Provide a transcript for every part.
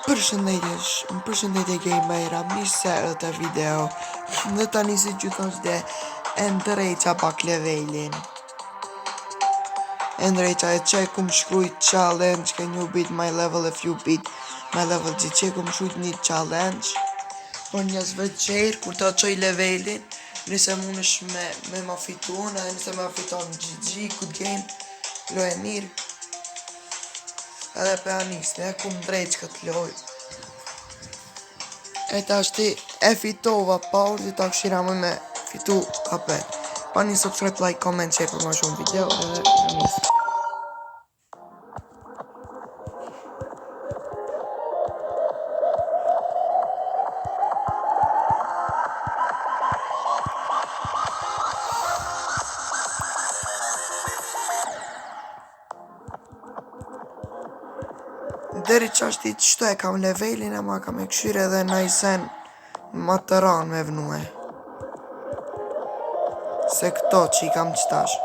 Përshëndetje gamera, mirë se të video. Dhe tani si që thoshte, e ndërejqa pak levelin. E ndërejqa e që kum shkrujt challenge, can you beat my level if you beat my level që kum shkrujt një challenge. Por njësve qërë, kur ta qoj levelin, nëse mund është me ma fitun, edhe nëse ma fiton GG, good game, loje mirë. Edhe për anisë, e kum drejq këtë loj. E ta shti e fitova paur dhe ta këshira me fitu kapet. Pa një subscribe, like, comment, share për ma shumë video edhe në njësë. Deri qashti qëto e kam levelin e ma kam e këshyre edhe në i sen ma të ranë me vnue. Se këto që i kam qëtash.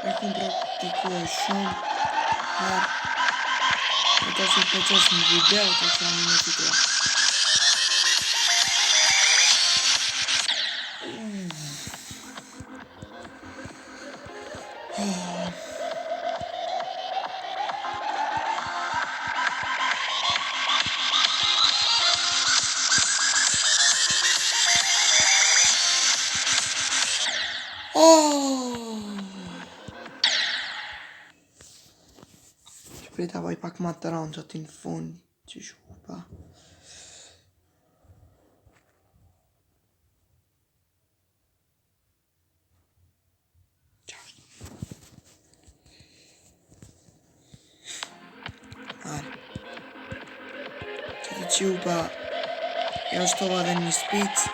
E kum praktiku e shumë herë. E ta që përqesh në video të që në fitua. Prita vaj pak ma të ranë që ati në fund që shupa. Are. Që të shupa ja shtova dhe një spic.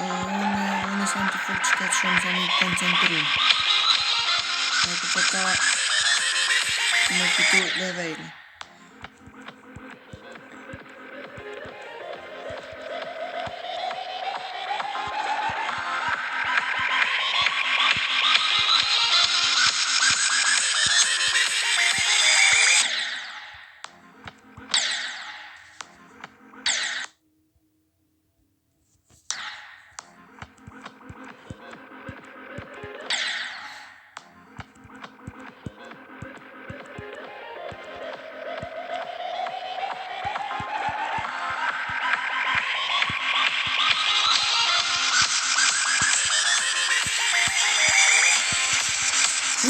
Unë sam të fort që këtë shumë sa një koncentrim. E për që ta me fitu leveli.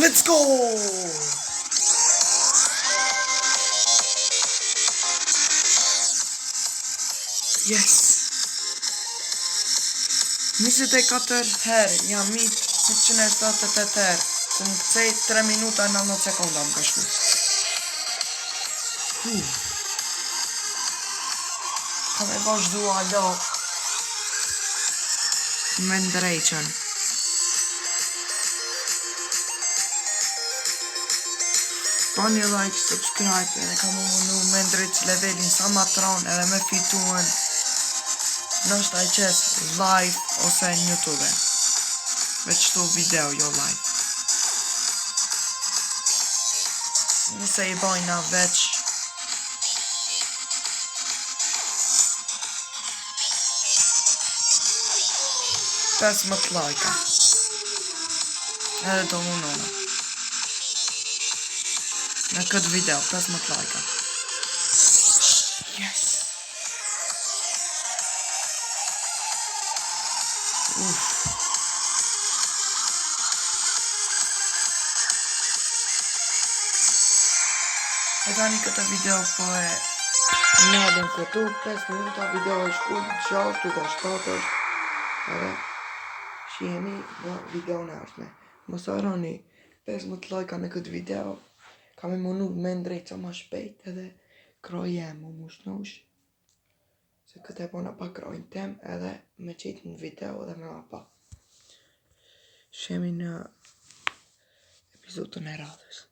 Let's go! Yes! 24 herë jam mit 178 herë. Të më këcej 3 minuta 19 sekonda më ka shku. Ka me vazhdu alo me ndrejqen. Pa një like, subscribe edhe ka mu mënu me ndrejq levelin sa ma tron edhe me fituen nështë ai qes live ose në YouTube. Veç shtu video, jo live. Nëse i bojna veç 15 lajka. Edhe do munona. Në këtë video, 15 lajka. Yes! E tani këtë video po e nalën këtu, 5 minuta video e shkull, 6 duke 7 është, edhe shihemi në video në ardhme. Mos harroni 15 lajka në këtë video, ka me munu me ndrejt sa ma shpejt edhe kroje më mushnush, se këtë e bona pa krojnë tem edhe me qitë në video edhe me ma pa. Shihemi në episodën e radhës.